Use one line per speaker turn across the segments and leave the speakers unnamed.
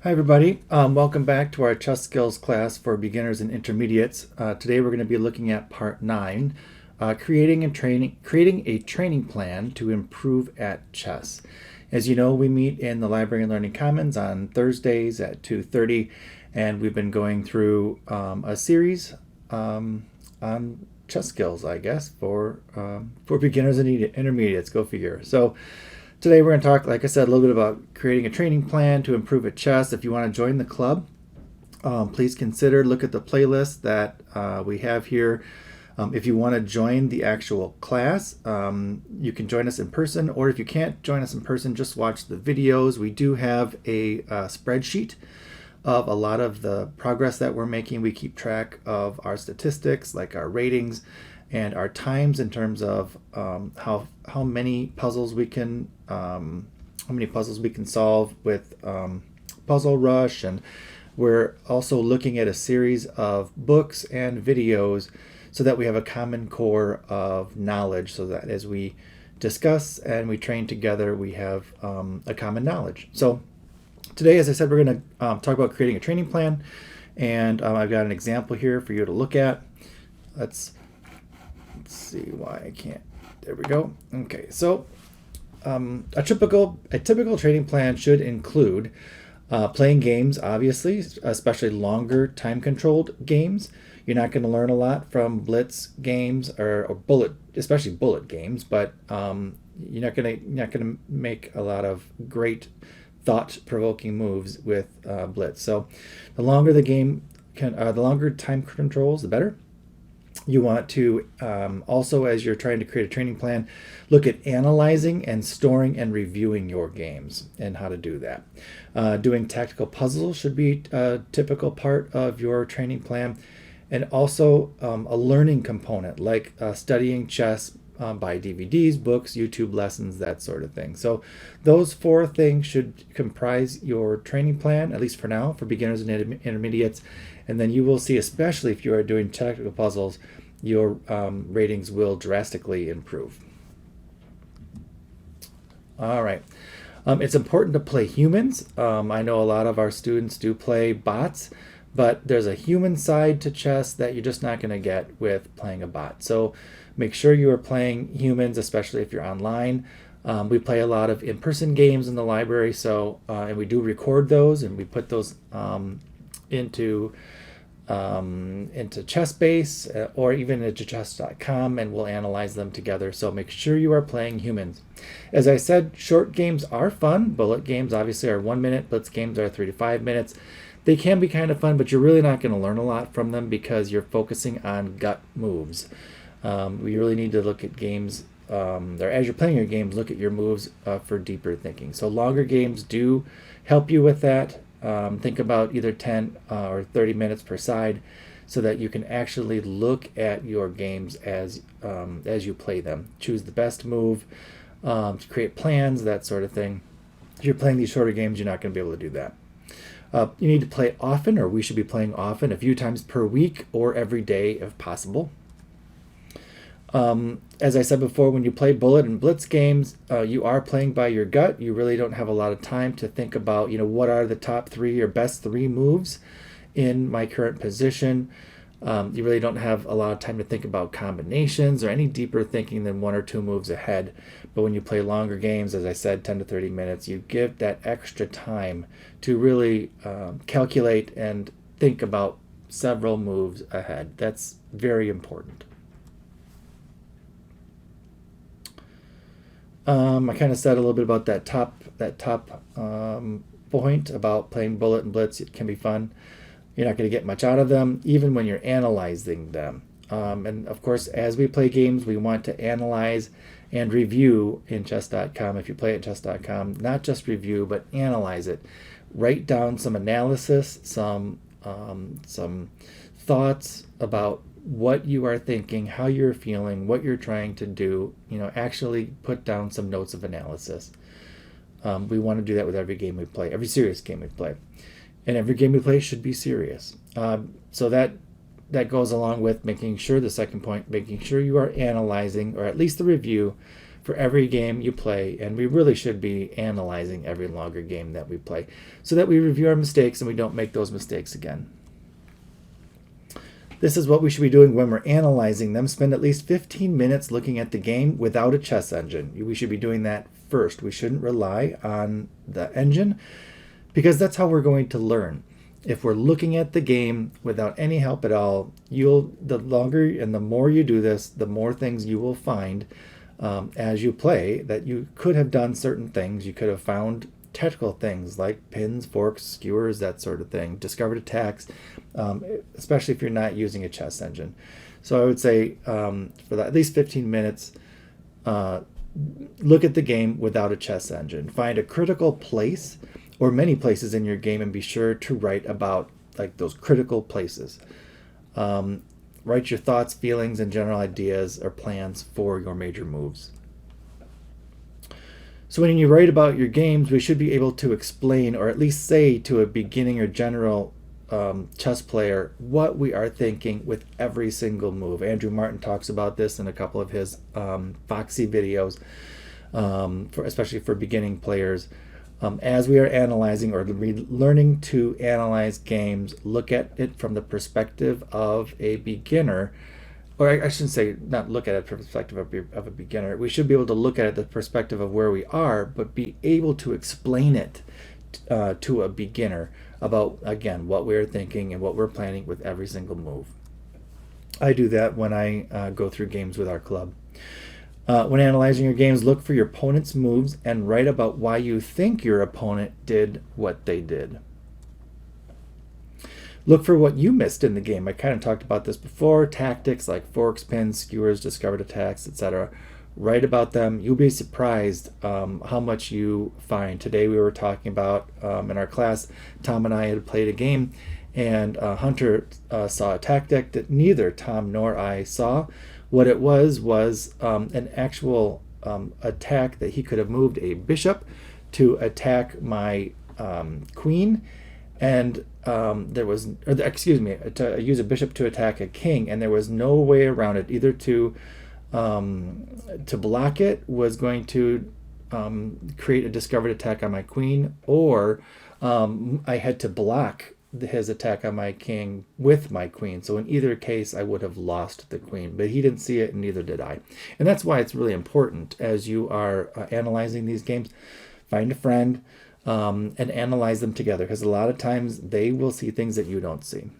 Hi everybody, welcome back to our chess skills class for beginners and intermediates. Today we're going to be looking at part 9, creating a training plan to improve at chess. As you know, we meet in the Library and Learning Commons on Thursdays at 2:30, and we've been going through a series on chess skills, I guess, for beginners and intermediates. Go figure. So today we're going to talk, like I said, a little bit about creating a training plan to improve at chess. If you want to join the club, please look at the playlist that we have here. If you want to join the actual class, you can join us in person, or if you can't join us in person, just watch the videos. We do have a spreadsheet of a lot of the progress that we're making. We keep track of our statistics, like our ratings and our times in terms of how many puzzles we can solve with Puzzle Rush, and we're also looking at a series of books and videos so that we have a common core of knowledge, so that as we discuss and we train together, we have a common knowledge. So today, as I said, we're going to talk about creating a training plan, and I've got an example here for you to look at. Let's see why I can't. There we go. Okay, so a typical training plan should include playing games, obviously, especially longer time-controlled games. You're not going to learn a lot from blitz games or especially bullet games, but you're not going to make a lot of great thought-provoking moves with blitz. So the longer the longer time controls, the better. You want to also, as you're trying to create a training plan, look at analyzing and storing and reviewing your games and how to do that. Doing tactical puzzles should be a typical part of your training plan, and also a learning component like studying chess by DVDs, books, YouTube lessons, that sort of thing. So those 4 things should comprise your training plan, at least for now, for beginners and intermediates. And then you will see, especially if you are doing tactical puzzles, your ratings will drastically improve. All right. It's important to play humans. I know a lot of our students do play bots, but there's a human side to chess that you're just not going to get with playing a bot. So make sure you are playing humans, especially if you're online. We play a lot of in-person games in the library, so and we do record those, and we put those into ChessBase or even into chess.com, and we'll analyze them together. So make sure you are playing humans. As I said, short games are fun. Bullet games obviously are 1 minute. Blitz games are 3 to 5 minutes. They can be kind of fun, but you're really not going to learn a lot from them because you're focusing on gut moves. We really need to look at games, or as you're playing your games, look at your moves for deeper thinking. So longer games do help you with that. Think about either 10 or 30 minutes per side, so that you can actually look at your games as you play them. Choose the best move, create plans, that sort of thing. If you're playing these shorter games, you're not going to be able to do that. You need to play often, or we should be playing often, a few times per week or every day if possible. As I said before, when you play bullet and blitz games, you are playing by your gut. You really don't have a lot of time to think about, what are the top 3 or best 3 moves in my current position. You really don't have a lot of time to think about combinations or any deeper thinking than 1 or 2 moves ahead. But when you play longer games, as I said, 10 to 30 minutes, you give that extra time to really calculate and think about several moves ahead. That's very important. I kind of said a little bit about that top point about playing bullet and blitz. It can be fun. You're not going to get much out of them, even when you're analyzing them. And of course, as we play games, we want to analyze and review in chess.com. If you play at chess.com, not just review, but analyze it. Write down some analysis, some thoughts about what you are thinking, how you're feeling, what you're trying to do. Actually put down some notes of analysis. We want to do that with every game we play, every serious game we play. And every game we play should be serious. So that goes along with making sure, the second point, making sure you are analyzing, or at least the review, for every game you play, and we really should be analyzing every longer game that we play so that we review our mistakes and we don't make those mistakes again. This is what we should be doing when we're analyzing them. Spend at least 15 minutes looking at the game without a chess engine. We should be doing that first. We shouldn't rely on the engine because that's how we're going to learn. If we're looking at the game without any help at all, the longer and the more you do this, the more things you will find as you play that you could have done certain things. You could have found technical things like pins, forks, skewers, that sort of thing, discovered attacks, especially if you're not using a chess engine. So I would say for at least 15 minutes, look at the game without a chess engine. Find a critical place or many places in your game and be sure to write about like those critical places. Write your thoughts, feelings, and general ideas or plans for your major moves. So when you write about your games, we should be able to explain or at least say to a beginning or general chess player what we are thinking with every single move. Andrew Martin talks about this in a couple of his Foxy videos, especially for beginning players. As we are analyzing or learning to analyze games, look at it from the perspective of a beginner. Or I shouldn't say not look at it from the perspective of a beginner. We should be able to look at it the perspective of where we are, but be able to explain it to a beginner about, again, what we're thinking and what we're planning with every single move. I do that when I go through games with our club. When analyzing your games, look for your opponent's moves and write about why you think your opponent did what they did. Look for what you missed in the game. I kind of talked about this before. Tactics like forks, pins, skewers, discovered attacks, etc. Write about them. You'll be surprised how much you find. Today we were talking about in our class, Tom and I had played a game, and Hunter saw a tactic that neither Tom nor I saw. What it was an actual attack that he could have moved a bishop to attack my queen, and to use a bishop to attack a king, and there was no way around it. Either to block it was going to create a discovered attack on my queen, or I had to block his attack on my king with my queen. So in either case, I would have lost the queen, but he didn't see it and neither did I. And that's why it's really important as you are analyzing these games, find a friend and analyze them together, because a lot of times they will see things that you don't see.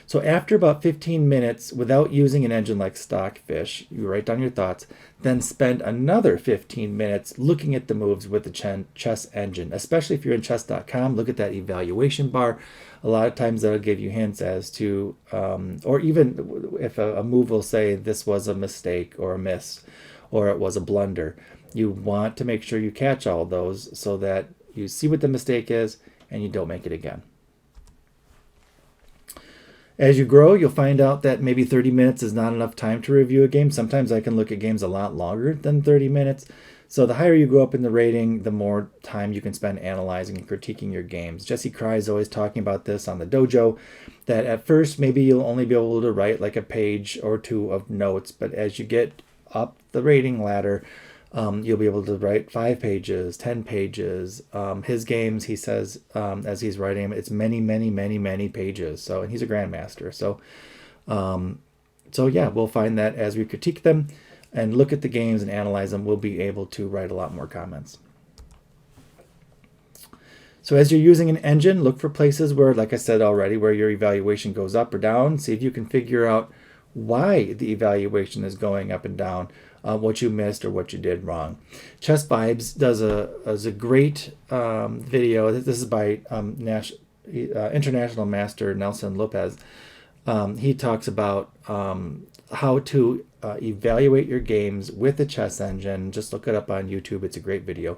So after about 15 minutes, without using an engine like Stockfish, you write down your thoughts, then spend another 15 minutes looking at the moves with the chess engine. Especially if you're in chess.com, look at that evaluation bar. A lot of times that'll give you hints as to, or even if a move will say this was a mistake or a miss, or it was a blunder. You want to make sure you catch all those so that you see what the mistake is and you don't make it again. As you grow, you'll find out that maybe 30 minutes is not enough time to review a game. Sometimes I can look at games a lot longer than 30 minutes. So the higher you go up in the rating, the more time you can spend analyzing and critiquing your games. Jesse Cry is always talking about this on the dojo, that at first maybe you'll only be able to write like a page or two of notes, but as you get up the rating ladder, you'll be able to write 5 pages, 10 pages. His games, he says, as he's writing them, it's many, many, many, many pages. So, and he's a grandmaster. So yeah, we'll find that as we critique them and look at the games and analyze them, we'll be able to write a lot more comments. So as you're using an engine, look for places where, like I said already, where your evaluation goes up or down. See if you can figure out why the evaluation is going up and down. What you missed or what you did wrong. Chess Vibes does a great video. This is by International Master Nelson Lopez. He talks about how to evaluate your games with a chess engine. Just look it up on YouTube. It's a great video.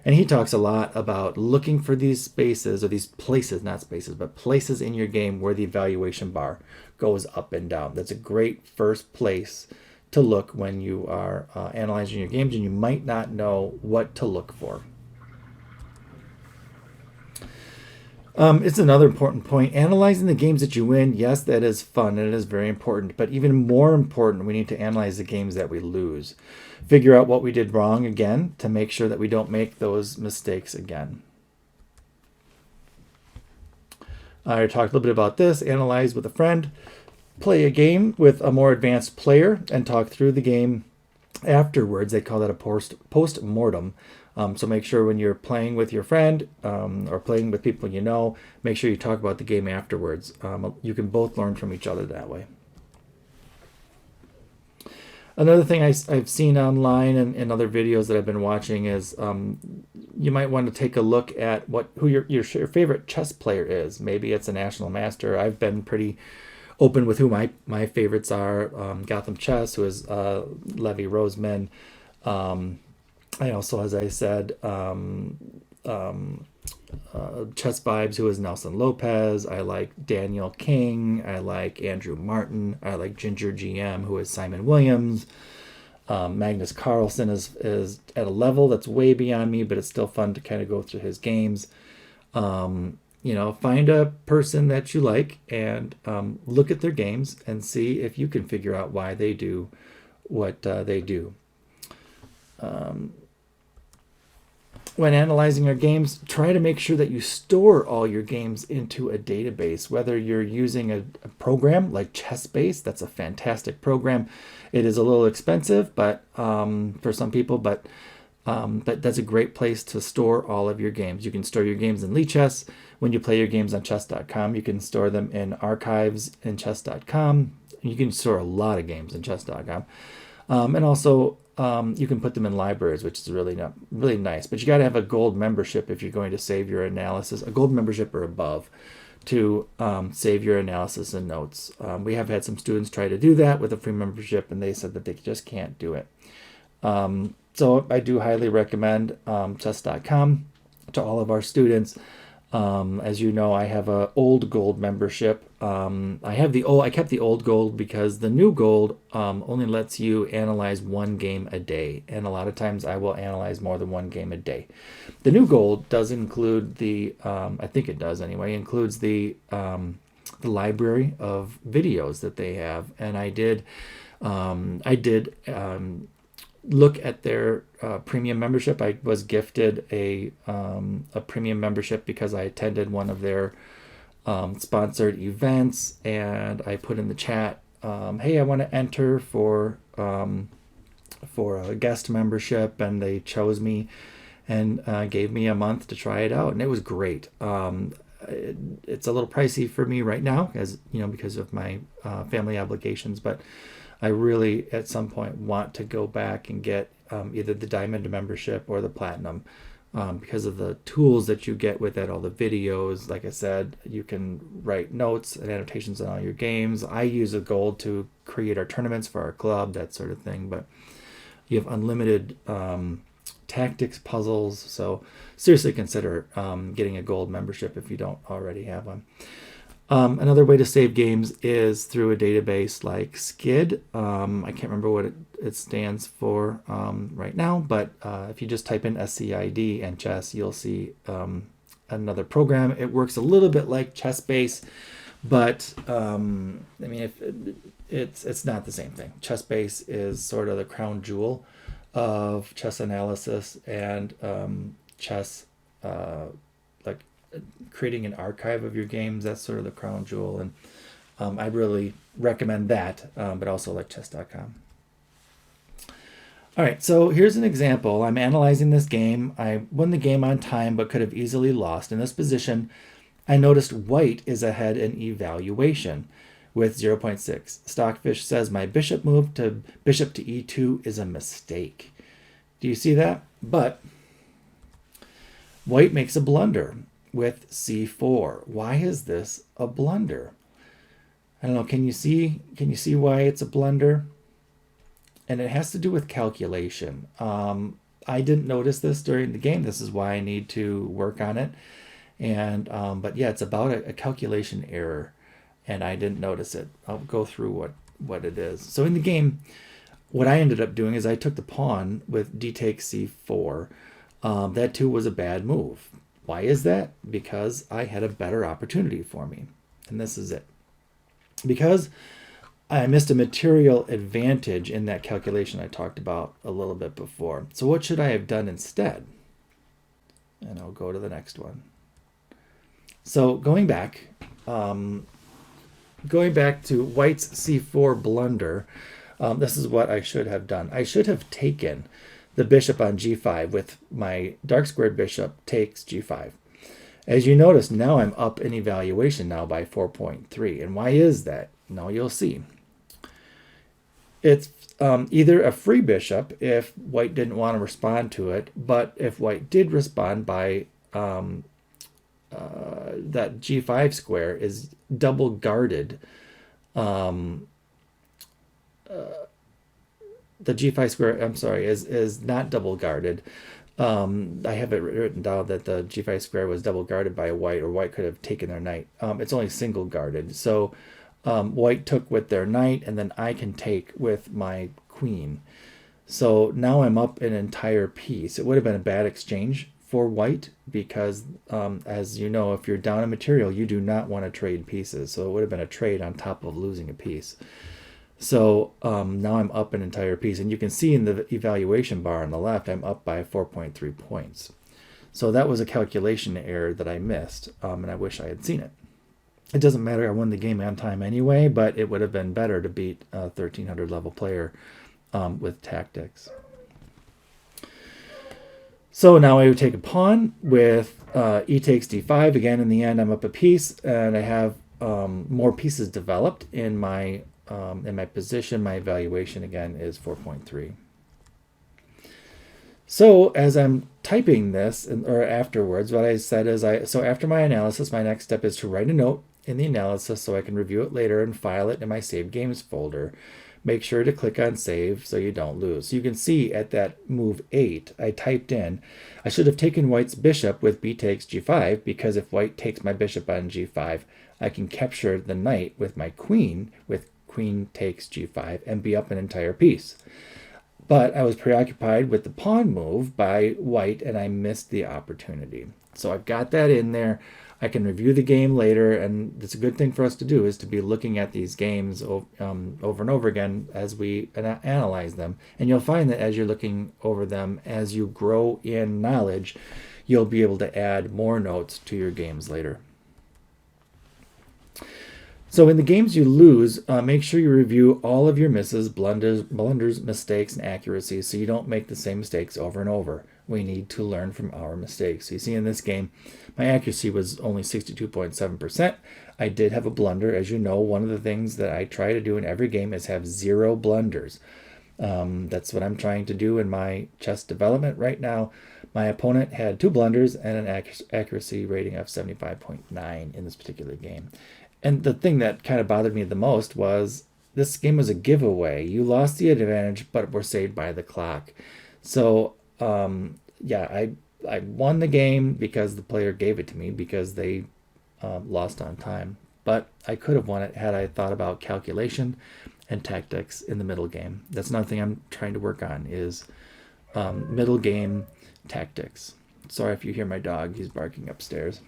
And he talks a lot about looking for these spaces, or these places, not spaces, but places in your game where the evaluation bar goes up and down. That's a great first place to look when you are analyzing your games, and you might not know what to look for. It's another important point. Analyzing the games that you win, yes, that is fun and it is very important. But even more important, we need to analyze the games that we lose. Figure out what we did wrong again to make sure that we don't make those mistakes again. I talked a little bit about this. Analyze with a friend. Play a game with a more advanced player and talk through the game afterwards. They call that a post-mortem. So make sure when you're playing with your friend or playing with people you know, make sure you talk about the game afterwards. You can both learn from each other that way. Another thing I've seen online and in other videos that I've been watching is you might want to take a look at who your favorite chess player is. Maybe it's a national master. I've been pretty open with who my favorites are. Gotham Chess, who is Levy Roseman. I also, as I said, Chess Vibes, who is Nelson Lopez. I like Daniel King. I like Andrew Martin. I like Ginger GM, who is Simon Williams. Magnus Carlsen is at a level that's way beyond me, but it's still fun to kind of go through his games. Find a person that you like and look at their games and see if you can figure out why they do what they do. When analyzing your games, try to make sure that you store all your games into a database, whether you're using a program like ChessBase. That's a fantastic program. It is a little expensive, but for some people, but that's a great place to store all of your games. You can store your games in Lichess. When you play your games on chess.com, you can store them in archives in chess.com. You can store a lot of games in chess.com. And also, you can put them in libraries, which is really nice. But you got to have a gold membership if you're going to save your analysis, a gold membership or above, to save your analysis and notes. We have had some students try to do that with a free membership, and they said that they just can't do it. So I do highly recommend chess.com to all of our students. As you know, I have a old gold membership. I kept the old gold because the new gold only lets you analyze one game a day, and a lot of times I will analyze more than one game a day. The new gold does include I think it does anyway, includes the library of videos that they have, and I did look at their premium membership. I was gifted a premium membership because I attended one of their sponsored events, and I put in the chat, hey, I want to enter for a guest membership, and they chose me and gave me a month to try it out, and it was great. It's a little pricey for me right now, as you know, because of my family obligations, but I really, at some point, want to go back and get either the diamond membership or the platinum because of the tools that you get with it, all the videos. Like I said, you can write notes and annotations on all your games. I use a gold to create our tournaments for our club, that sort of thing. But you have unlimited tactics, puzzles. So seriously consider getting a gold membership if you don't already have one. Another way to save games is through a database like SCID. I can't remember what it stands for right now, but if you just type in SCID and chess, you'll see another program. It works a little bit like ChessBase, but it's not the same thing. ChessBase is sort of the crown jewel of chess analysis and chess creating an archive of your games. That's sort of the crown jewel, and I really recommend that, but also like chess.com. All right, so here's an example. I'm analyzing this game. I won the game on time, but could have easily lost. In this position, I noticed white is ahead in evaluation with 0.6. Stockfish says my bishop move to bishop to e2 is a mistake. Do you see that? But white makes a blunder with c4. Why is this a blunder? I don't know. Can you see why it's a blunder? And it has to do with calculation. I didn't notice this during the game. This is why I need to work on it. And but yeah, it's about a calculation error, and I didn't notice it. I'll go through what it is. So in the game, what I ended up doing is I took the pawn with d takes c4. That too was a bad move. Why is that? Because I had a better opportunity for me. And this is it. Because I missed a material advantage in that calculation I talked about a little bit before. So what should I have done instead? And I'll go to the next one. So going back to White's c4 blunder, this is what I should have done. I should have taken the bishop on g5 with my dark squared bishop takes g5. As you notice, now I'm up in evaluation now by 4.3. And why is that? Now you'll see. It's either a free bishop if White didn't want to respond to it, but if White did respond by that g5 square is double guarded. The g5 square, I'm sorry, is not double guarded. I have it written down that the g5 square was double guarded by White, or White could have taken their knight. It's only single guarded. So White took with their knight, and then I can take with my queen. So now I'm up an entire piece. It would have been a bad exchange for White because, as you know, if you're down a material, you do not want to trade pieces. So it would have been a trade on top of losing a piece. So now I'm up an entire piece. And you can see in the evaluation bar on the left, I'm up by 4.3 points. So that was a calculation error that I missed, and I wish I had seen it. It doesn't matter, I won the game on time anyway, but it would have been better to beat a 1300 level player with tactics. So now I would take a pawn with e takes d5. Again, in the end, I'm up a piece, and I have more pieces developed in my position. My evaluation, again, is 4.3. So as I'm typing this, or afterwards, what I said is, so after my analysis, my next step is to write a note in the analysis so I can review it later and file it in my saved games folder. Make sure to click on save so you don't lose. So you can see at that move 8, I typed in, I should have taken White's bishop with b takes g5, because if White takes my bishop on g5, I can capture the knight with my queen with queen takes g5 and be up an entire piece. But I was preoccupied with the pawn move by White, and I missed the opportunity. So I've got that in there. I can review the game later, and it's a good thing for us to do, is to be looking at these games over and over again as we analyze them. And you'll find that as you're looking over them, as you grow in knowledge, you'll be able to add more notes to your games later. So in the games you lose, make sure you review all of your misses, blunders, mistakes, and accuracies so you don't make the same mistakes over and over. We need to learn from our mistakes. So you see in this game, my accuracy was only 62.7%. I did have a blunder. As you know, one of the things that I try to do in every game is have 0 blunders. That's what I'm trying to do in my chess development right now. My opponent had 2 blunders and an accuracy rating of 75.9 in this particular game. And the thing that kind of bothered me the most was this game was a giveaway. You lost the advantage, but were saved by the clock. So, yeah, I won the game because the player gave it to me because they lost on time. But I could have won it had I thought about calculation and tactics in the middle game. That's another thing I'm trying to work on is middle game tactics. Sorry if you hear my dog. He's barking upstairs.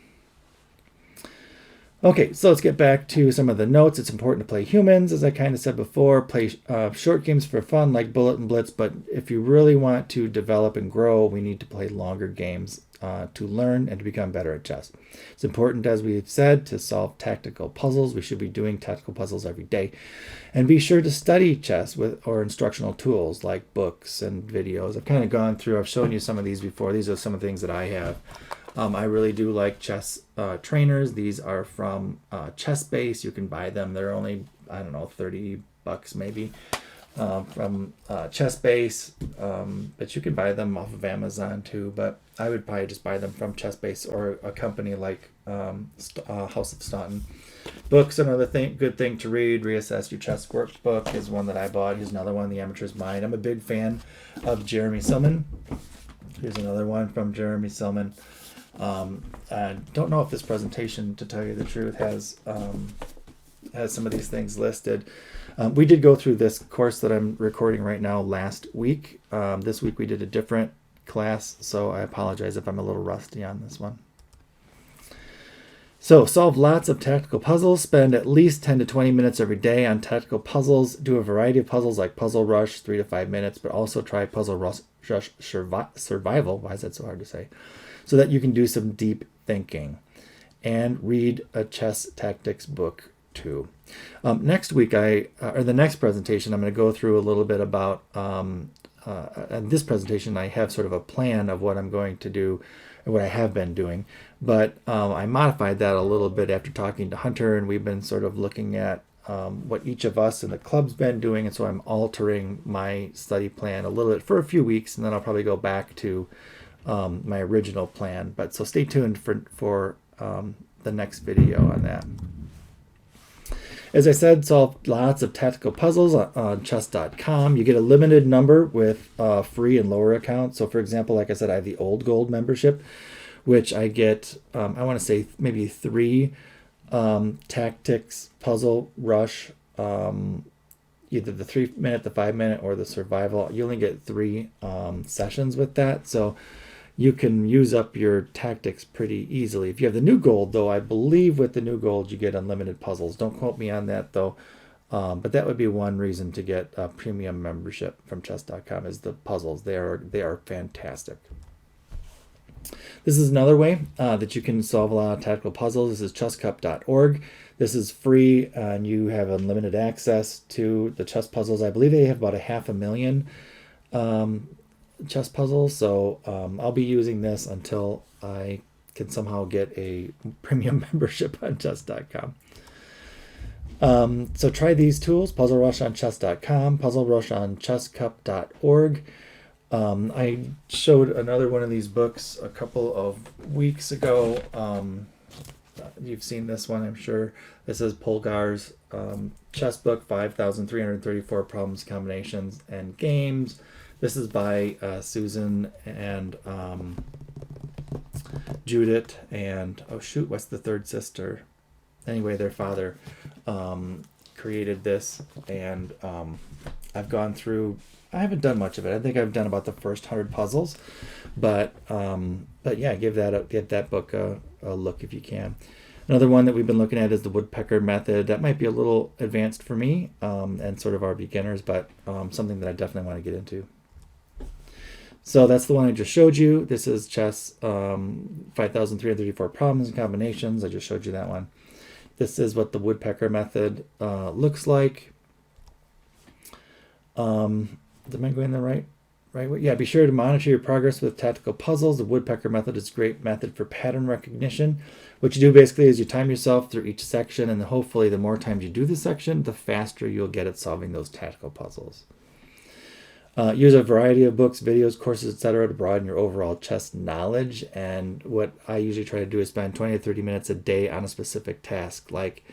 Okay, so let's get back to some of the notes. It's important to play humans, as I kind of said before. Play short games for fun like Bullet and Blitz, but if you really want to develop and grow, we need to play longer games to learn and to become better at chess. It's important, as we've said, to solve tactical puzzles. We should be doing tactical puzzles every day. And be sure to study chess or instructional tools like books and videos. I've kind of gone through, I've shown you some of these before. These are some of the things that I have. I really do like chess trainers. These are from ChessBase. You can buy them. They're only, I don't know, $30 maybe from ChessBase. But you can buy them off of Amazon too. But I would probably just buy them from ChessBase or a company like House of Staunton. Books, another good thing to read. Reassess Your Chess Workbook is one that I bought. Here's another one, The Amateur's Mind. I'm a big fan of Jeremy Silman. Here's another one from Jeremy Silman. I don't know if this presentation, to tell you the truth, has some of these things listed. We did go through this course that I'm recording right now last week. This week we did a different class, so I apologize if I'm a little rusty on this one. So solve lots of tactical puzzles. Spend at least 10 to 20 minutes every day on tactical puzzles. Do a variety of puzzles like Puzzle Rush, 3 to 5 minutes, but also try Puzzle Rush Survival. Why is that so hard to say? So that you can do some deep thinking. And read a chess tactics book too. Next week, or the next presentation, I'm going to go through a little bit about. In this presentation, I have sort of a plan of what I'm going to do and what I have been doing, but I modified that a little bit after talking to Hunter, and we've been sort of looking at what each of us in the club's been doing, and so I'm altering my study plan a little bit for a few weeks, and then I'll probably go back to my original plan. But so stay tuned for the next video on that. As I said, solve lots of tactical puzzles on chess.com. You get a limited number with free and lower accounts. So for example, like I said, I have the old gold membership, which I get, I want to say maybe 3 tactics puzzle rush, either the 3-minute, the 5-minute, or the survival. You only get 3 sessions with that. So you can use up your tactics pretty easily. If you have the new gold, though, I believe with the new gold you get unlimited puzzles. Don't quote me on that, though. But that would be one reason to get a premium membership from chess.com is the puzzles. They are fantastic. This is another way that you can solve a lot of tactical puzzles. This is chesscup.org. This is free, and you have unlimited access to the chess puzzles. I believe they have about 500,000 chess puzzles, so I'll be using this until I can somehow get a premium membership on chess.com. So try these tools: Puzzle Rush on chess.com, Puzzle Rush on chesscup.org. I showed another one of these books a couple of weeks ago. You've seen this one, I'm sure. This is Polgar's chess book, 5,334 Problems, Combinations, and Games. This is by Susan and Judith and, oh shoot, what's the third sister? Anyway, their father created this, and I've gone through, I haven't done much of it. I think I've done about the first 100 puzzles, but yeah, give that book a look if you can. Another one that we've been looking at is the woodpecker method. That might be a little advanced for me and sort of our beginners, but something that I definitely want to get into. So that's the one I just showed you. This is chess, 5,334 Problems and Combinations. I just showed you that one. This is what the woodpecker method looks like. Am I going the right way? Yeah, be sure to monitor your progress with tactical puzzles. The woodpecker method is a great method for pattern recognition. What you do basically is you time yourself through each section, and hopefully the more times you do the section, the faster you'll get at solving those tactical puzzles. Use a variety of books, videos, courses, etc. to broaden your overall chess knowledge. And what I usually try to do is spend 20 to 30 minutes a day on a specific task, like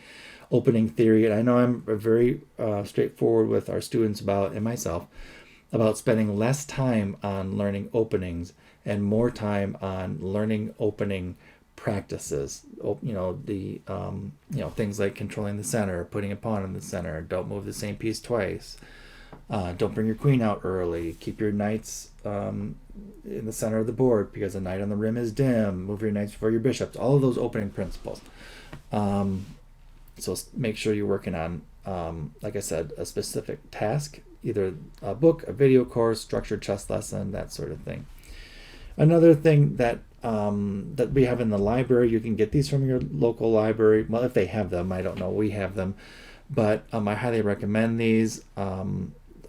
opening theory. And I know I'm very straightforward with our students and myself about spending less time on learning openings and more time on learning opening practices. Things like controlling the center, putting a pawn in the center, don't move the same piece twice. Don't bring your queen out early. Keep your knights in the center of the board because a knight on the rim is dim. Move your knights before your bishops. All of those opening principles. So make sure you're working on, like I said, a specific task, either a book, a video course, structured chess lesson, that sort of thing. Another thing that we have in the library, you can get these from your local library. Well, if they have them, I don't know. We have them. But I highly recommend these.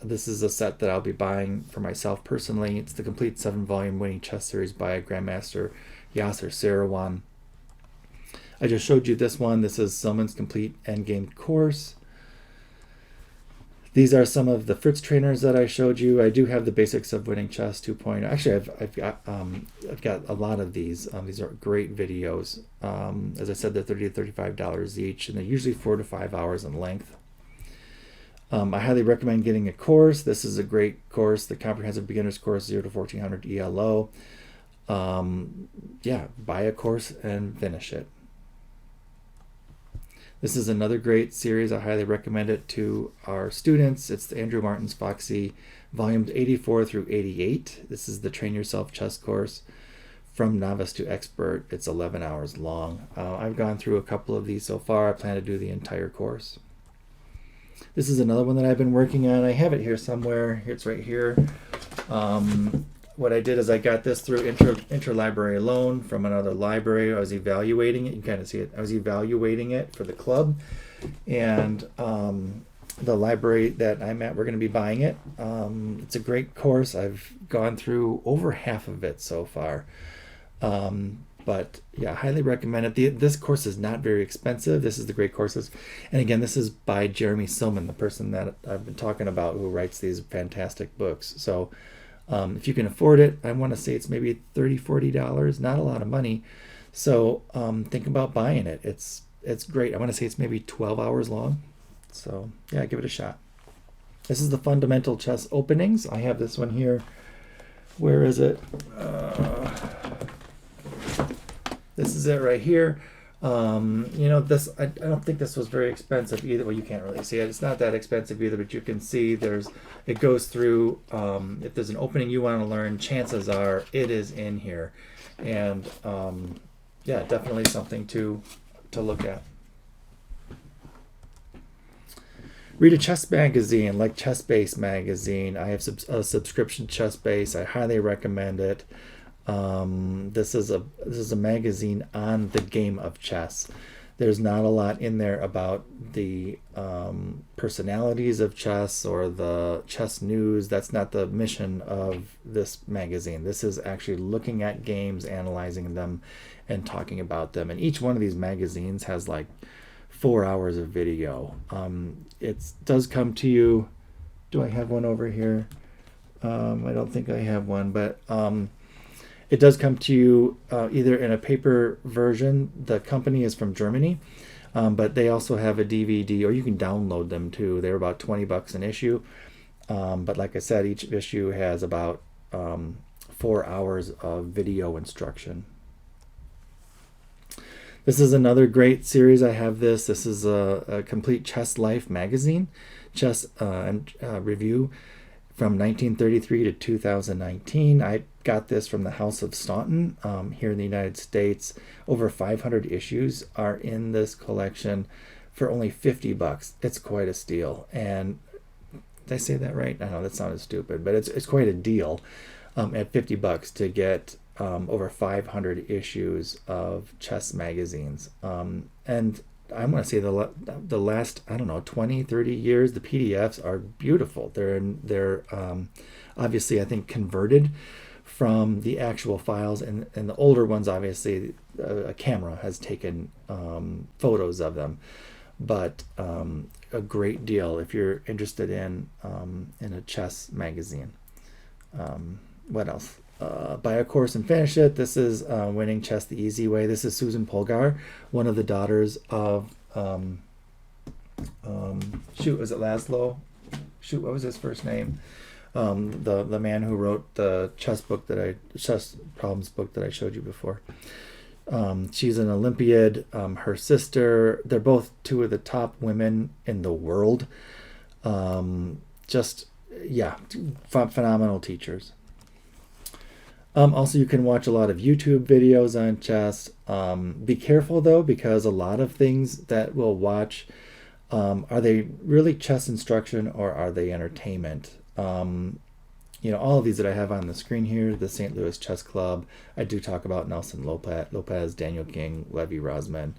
This is a set that I'll be buying for myself personally. It's the complete 7-volume Winning Chess series by Grandmaster Yasser Seirawan. I just showed you this one. This is Silman's complete endgame course. These are some of the Fritz trainers that I showed you. I do have the Basics of Winning Chess 2.0. Actually, I've got a lot of these. These are great videos. As I said, they're $30 to $35 each, and they're usually 4 to 5 hours in length. I highly recommend getting a course. This is a great course, the Comprehensive Beginner's Course 0 to 1400 ELO. Yeah, buy a course and finish it. This is another great series. I highly recommend it to our students. It's the Andrew Martin's Foxy, volumes 84 through 88. This is the Train Yourself Chess course From Novice to Expert, it's 11 hours long. I've gone through a couple of these so far. I plan to do the entire course. This is another one that I've been working on. I have it here somewhere. It's right here. What I did is I got this through interlibrary loan from another library. I was evaluating it. You can kind of see it. I was evaluating it for the club. And the library that I'm at, we're going to be buying it. It's a great course. I've gone through over half of it so far. But yeah, highly recommend it. This course is not very expensive. This is the Great Courses. And again, this is by Jeremy Silman, the person that I've been talking about who writes these fantastic books. So if you can afford it, I want to say it's maybe $30, $40, not a lot of money. So think about buying it. It's great. I want to say it's maybe 12 hours long. So yeah, give it a shot. This is the Fundamental Chess Openings. I have this one here. Where is it? This is it right here. This I don't think this was very expensive either. Well, you can't really see it. It's not that expensive either, but you can see it goes through. If there's an opening you want to learn, chances are it is in here, and yeah, definitely something to look at. Read a chess magazine like ChessBase magazine. I have a subscription to ChessBase. I highly recommend it. This is a magazine on the game of chess. There's not a lot in there about the personalities of chess or the chess news. That's not the mission of this magazine. This is actually looking at games, analyzing them, and talking about them. And each one of these magazines has like 4 hours of video. It does come to you. Do I have one over here? I don't think I have one, but it does come to you either in a paper version. The company is from Germany, but they also have a DVD, or you can download them too. They're about $20 an issue. But like I said, each issue has about 4 hours of video instruction. This is another great series. I have this. This is a complete Chess Life magazine, chess review from 1933 to 2019. I got this from the House of Staunton here in the United States. Over 500 issues are in this collection for only $50. It's quite a steal. And did I say that right? I know that sounded stupid, but it's quite a deal at $50 to get over 500 issues of chess magazines. And I want to say the last, I don't know, 20, 30 years, the PDFs are beautiful. They're obviously, I think, converted from the actual files, and the older ones, obviously, a camera has taken photos of them. But a great deal if you're interested in a chess magazine. What else? Buy a course and finish it. This is Winning Chess the Easy Way. This is Susan Polgar, one of the daughters of was it Laszlo? What was his first name? The man who wrote the chess problems book that I showed you before. She's an Olympiad. Her sister, they're both two of the top women in the world. Phenomenal teachers. Also, you can watch a lot of YouTube videos on chess. Be careful, though, because a lot of things that we'll watch, are they really chess instruction or are they entertainment? All of these that I have on the screen here, the St. Louis Chess Club, I do talk about Nelson Lopez, Daniel King, Levy Rozman,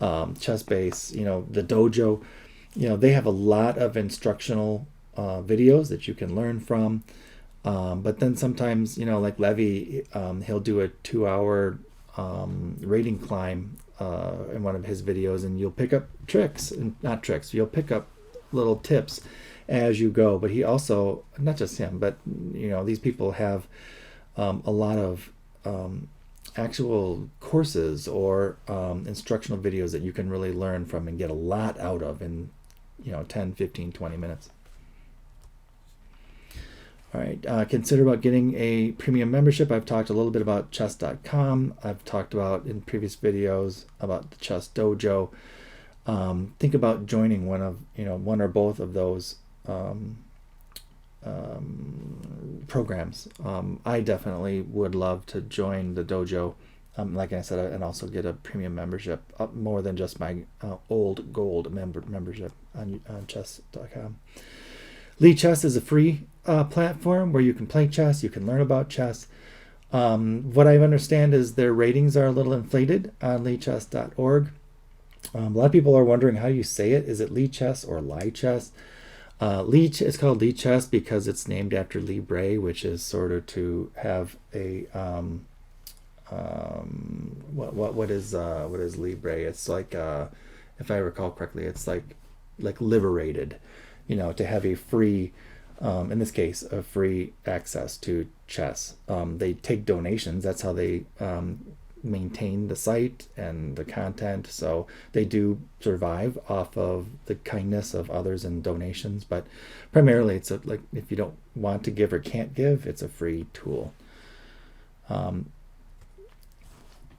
ChessBase, the dojo. They have a lot of instructional videos that you can learn from. But then sometimes, like Levy, he'll do a 2-hour rating climb in one of his videos, and you'll pick up you'll pick up little tips as you go. But he also, not just him, but these people have a lot of actual courses or instructional videos that you can really learn from and get a lot out of in 10, 15, 20 minutes. All right, consider about getting a premium membership. I've talked a little bit about chess.com. I've talked about in previous videos about the Chess Dojo. Think about joining one or both of those programs. I definitely would love to join the dojo, like I said, and also get a premium membership, more than just my old gold membership on chess.com. Lichess is a free platform where you can play chess, you can learn about chess. What I understand is their ratings are a little inflated on lichess.org. A lot of people are wondering how you say it. Is it Lichess or Lichess? It's called Lichess because it's named after Libre, which is sort of to have a what is Libre? It's like if I recall correctly, it's like liberated, to have a free, in this case, a free access to chess. They take donations. That's how they maintain the site and the content, so they do survive off of the kindness of others and donations, but primarily it's like if you don't want to give or can't give, it's a free tool.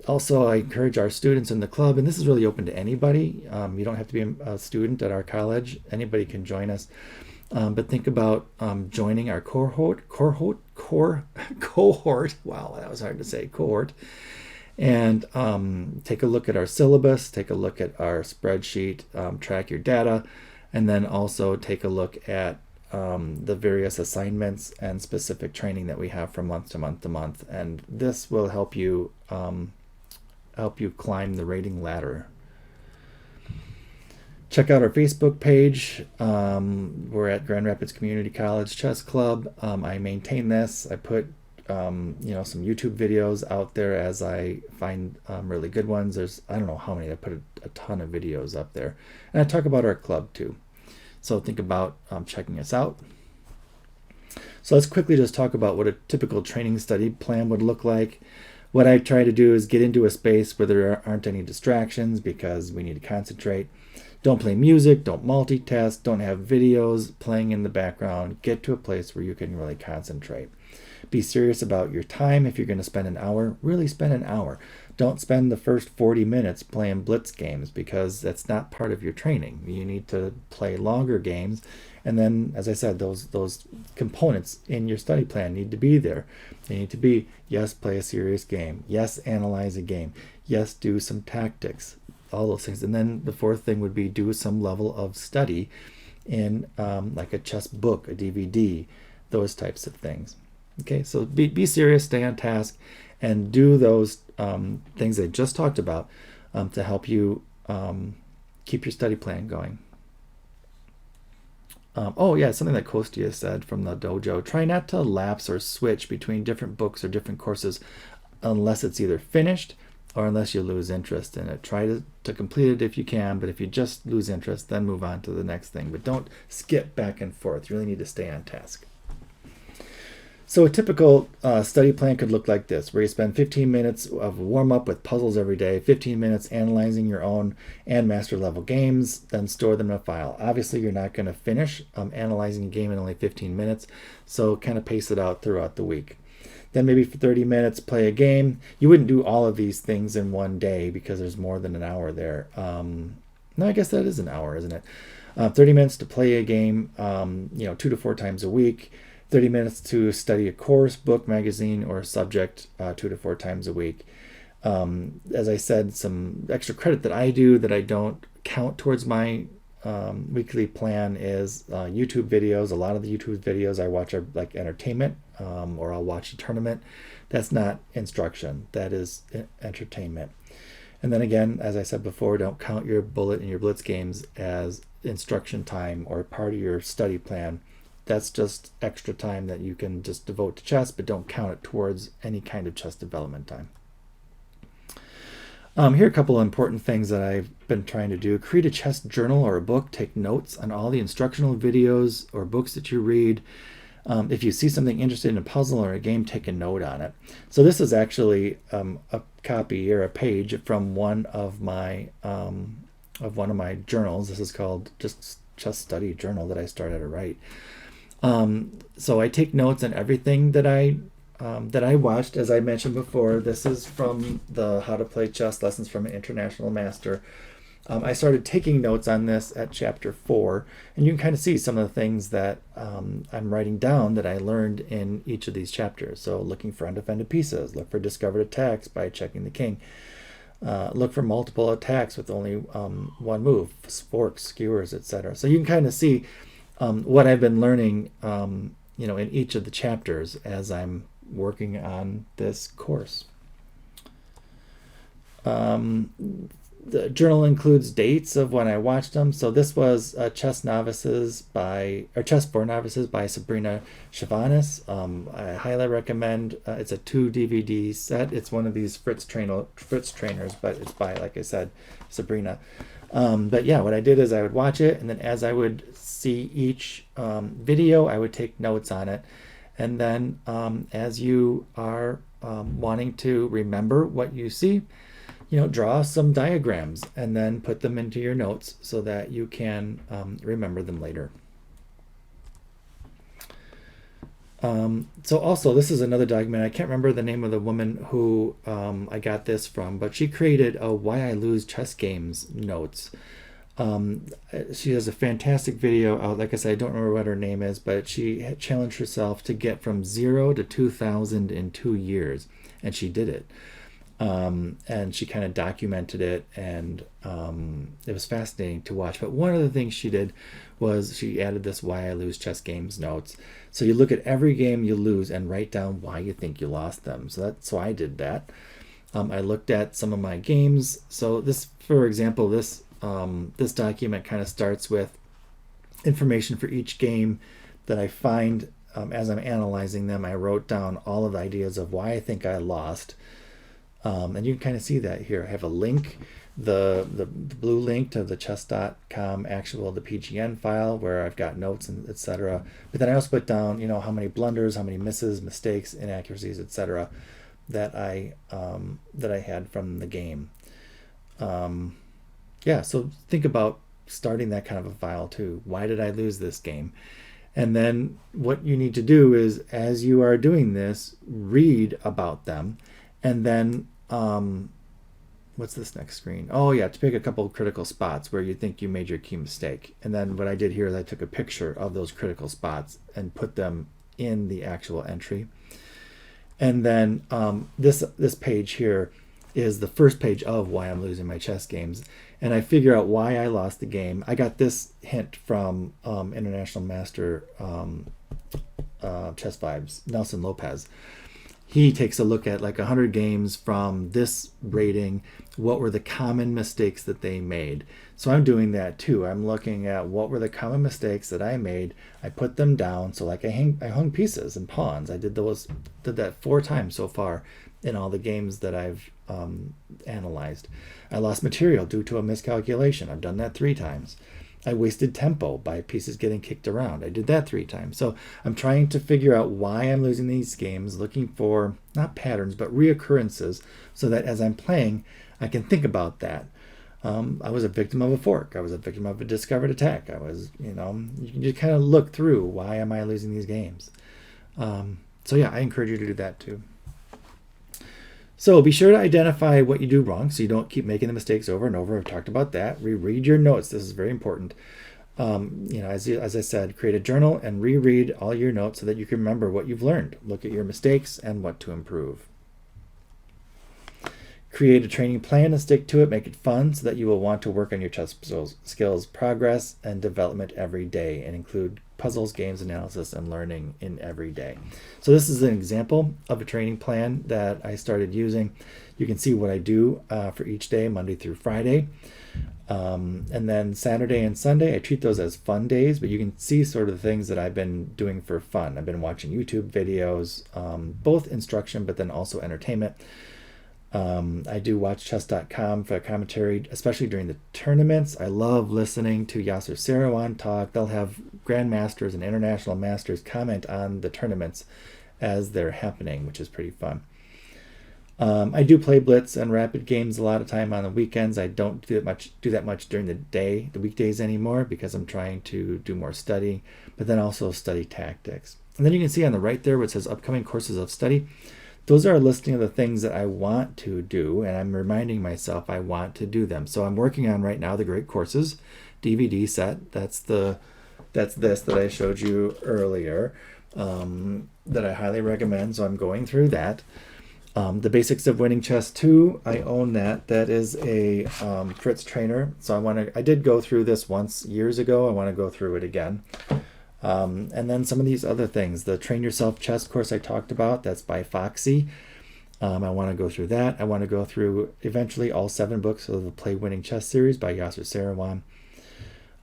Also, I encourage our students in the club, and this is really open to anybody. You don't have to be a student at our college. Anybody can join us. But think about joining our cohort. Wow, that was hard to say. Cohort. And take a look at our syllabus, take a look at our spreadsheet, track your data, and then also take a look at the various assignments and specific training that we have from month to month to month. And this will help you climb the rating ladder. Check out our Facebook page. We're at Grand Rapids Community College Chess Club. I maintain this. I put some YouTube videos out there as I find really good ones. I don't know how many. I put a ton of videos up there, and I talk about our club too. So think about checking us out. So let's quickly just talk about what a typical training study plan would look like. What I try to do is get into a space where there aren't any distractions because we need to concentrate. Don't play music, don't multitask, don't have videos playing in the background. Get to a place where you can really concentrate. Be serious about your time. If you're going to spend an hour, really spend an hour. Don't spend the first 40 minutes playing blitz games because that's not part of your training. You need to play longer games. And then, as I said, those components in your study plan need to be there. They need to be, yes, play a serious game. Yes, analyze a game. Yes, do some tactics. All those things. And then the fourth thing would be do some level of study in like a chess book, a DVD, those types of things. Okay, so be serious, stay on task, and do those things I just talked about to help you keep your study plan going. Something that Kostya said from the dojo: try not to lapse or switch between different books or different courses unless it's either finished or unless you lose interest in it. Try to complete it if you can, but if you just lose interest, then move on to the next thing. But don't skip back and forth. You really need to stay on task. So a typical study plan could look like this, where you spend 15 minutes of warm-up with puzzles every day, 15 minutes analyzing your own and master level games, then store them in a file. Obviously, you're not going to finish analyzing a game in only 15 minutes, so kind of pace it out throughout the week. Then maybe for 30 minutes, play a game. You wouldn't do all of these things in one day because there's more than an hour there. No, I guess that is an hour, isn't it? 30 minutes to play a game, 2 to 4 times a week. 30 minutes to study a course, book, magazine, or subject 2 to 4 times a week. As I said, some extra credit that I do that I don't count towards my weekly plan is YouTube videos. A lot of the YouTube videos I watch are like entertainment, or I'll watch a tournament. That's not instruction. That is entertainment. And then again, as I said before, don't count your bullet and your blitz games as instruction time or part of your study plan. That's just extra time that you can just devote to chess, but don't count it towards any kind of chess development time. Here are a couple of important things that I've been trying to do. Create a chess journal or a book. Take notes on all the instructional videos or books that you read. If you see something interesting in a puzzle or a game, take a note on it. So this is actually a copy or a page from one of my journals. This is called just Chess Study Journal that I started to write. So I take notes on everything that I watched. As I mentioned before, this is from the How to Play Chess Lessons from an International Master. I started taking notes on this at chapter 4, and you can kind of see some of the things that I'm writing down that I learned in each of these chapters. So looking for undefended pieces, look for discovered attacks by checking the king, look for multiple attacks with only one move, forks, skewers, etc. So you can kind of see what I've been learning in each of the chapters as I'm working on this course. The journal includes dates of when I watched them. So this was Chess for Novices by Sabrina Chavanis. I highly recommend. It's a 2 DVD set. It's one of these Fritz trainers, but it's by, like I said, Sabrina. But yeah, what I did is I would watch it, and then as I would see each video, I would take notes on it. And then as you are wanting to remember what you see, draw some diagrams and then put them into your notes so that you can remember them later. So also, this is another document. I can't remember the name of the woman who I got this from, but she created a Why I Lose Chess Games notes. She has a fantastic video out. Like I said, I don't remember what her name is, but she had challenged herself to get from 0 to 2,000 in 2 years, and she did it. And she kind of documented it, and it was fascinating to watch. But one of the things she did was she added this Why I Lose Chess Games notes. So you look at every game you lose and write down why you think you lost them. So I did that. I looked at some of my games. So this, for example, this document kind of starts with information for each game that I find as I'm analyzing them. I wrote down all of the ideas of why I think I lost. And you can kind of see that here. I have a link, the blue link to the chess.com actual, the PGN file where I've got notes and etc. But then I also put down, how many blunders, how many misses, mistakes, inaccuracies, etc. that I had from the game. So think about starting that kind of a file too. Why did I lose this game? And then what you need to do is, as you are doing this, read about them. And then, what's this next screen? Oh yeah, to pick a couple of critical spots where you think you made your key mistake. And then what I did here is I took a picture of those critical spots and put them in the actual entry. And then this page here is the first page of Why I'm Losing My Chess Games. And I figure out why I lost the game. I got this hint from International Master Chess Vibes, Nelson Lopez. He takes a look at like 100 games from this rating. What were the common mistakes that they made? So I'm doing that too. I'm looking at what were the common mistakes that I made. I put them down. So like I hung pieces and pawns. I did that 4 times so far in all the games that I've analyzed. I lost material due to a miscalculation. I've done that 3 times. I wasted tempo by pieces getting kicked around. I did that 3 times. So I'm trying to figure out why I'm losing these games, looking for not patterns, but reoccurrences, so that as I'm playing, I can think about that. I was a victim of a fork. I was a victim of a discovered attack. You can just kind of look through, why am I losing these games? So yeah, I encourage you to do that too. So be sure to identify what you do wrong so you don't keep making the mistakes over and over. I've talked about that. Reread your notes. This is very important. As I said, create a journal and reread all your notes so that you can remember what you've learned. Look at your mistakes and what to improve. Create a training plan and stick to it. Make it fun so that you will want to work on your chess skills, progress, and development every day, and include puzzles, games, analysis, and learning in every day. So this is an example of a training plan that I started using. You can see what I do for each day, Monday through Friday. And then Saturday and Sunday, I treat those as fun days, but you can see sort of the things that I've been doing for fun. I've been watching YouTube videos, both instruction, but then also entertainment. I do watch chess.com for commentary, especially during the tournaments. I love listening to Yasser Seirawan talk. They'll have grandmasters and international masters comment on the tournaments as they're happening, which is pretty fun. I do play blitz and rapid games a lot of time on the weekends. I don't do that much during the weekdays anymore, because I'm trying to do more studying, but then also study tactics. And then you can see on the right there where it says upcoming courses of study. those are a listing of the things that I want to do, and I'm reminding myself I want to do them. So I'm working on right now the Great Courses DVD set. That's this that I showed you earlier, that I highly recommend. So I'm going through that. The Basics of Winning Chess 2, I own that. That is a Fritz trainer. So I did go through this once years ago. I want to go through it again. And then some of these other things. The Train Yourself Chess course I talked about, that's by Foxy. I want to go through that. I want to go through eventually all 7 books of the Play Winning Chess series by Yasser Seirawan.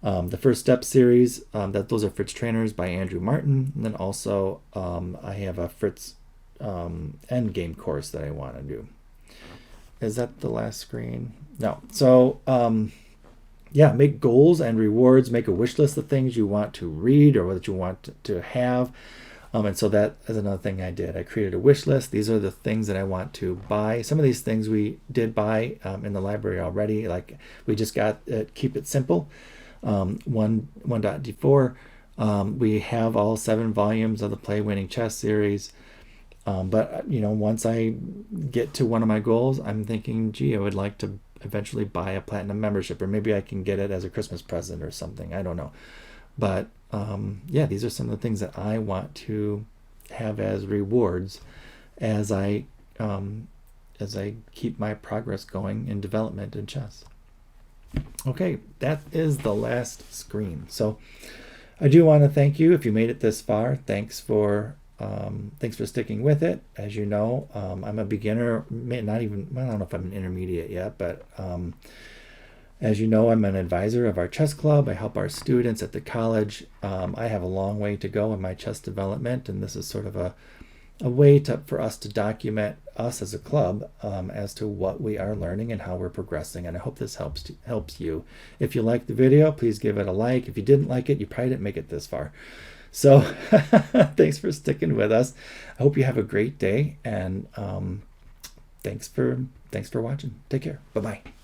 The First Step series, those are Fritz trainers by Andrew Martin. And then also I have a Fritz Endgame course that I want to do. Is that the last screen? No. So yeah, make goals and rewards. Make a wish list of things you want to read or that you want to have. And so that is another thing I did. I created a wish list. These are the things that I want to buy. Some of these things we did buy in the library already. Like we just got Keep It Simple, 1.d4. We have all 7 volumes of the Play Winning Chess series. But once I get to one of my goals, I'm thinking, gee, I would like to eventually buy a platinum membership, or maybe I can get it as a Christmas present or something. I don't know. But yeah, these are some of the things that I want to have as rewards as I keep my progress going in development in chess. Okay, that is the last screen. So I do want to thank you if you made it this far. Thanks for sticking with it. As you know, I'm a beginner, I don't know if I'm an intermediate yet, but as you know, I'm an advisor of our chess club. I help our students at the college. I have a long way to go in my chess development, and this is sort of a way for us to document us as a club as to what we are learning and how we're progressing. And I hope this helps you. If you liked the video, please give it a like. If you didn't like it, you probably didn't make it this far. So thanks for sticking with us. I hope you have a great day, and thanks for watching. Take care. Bye-bye.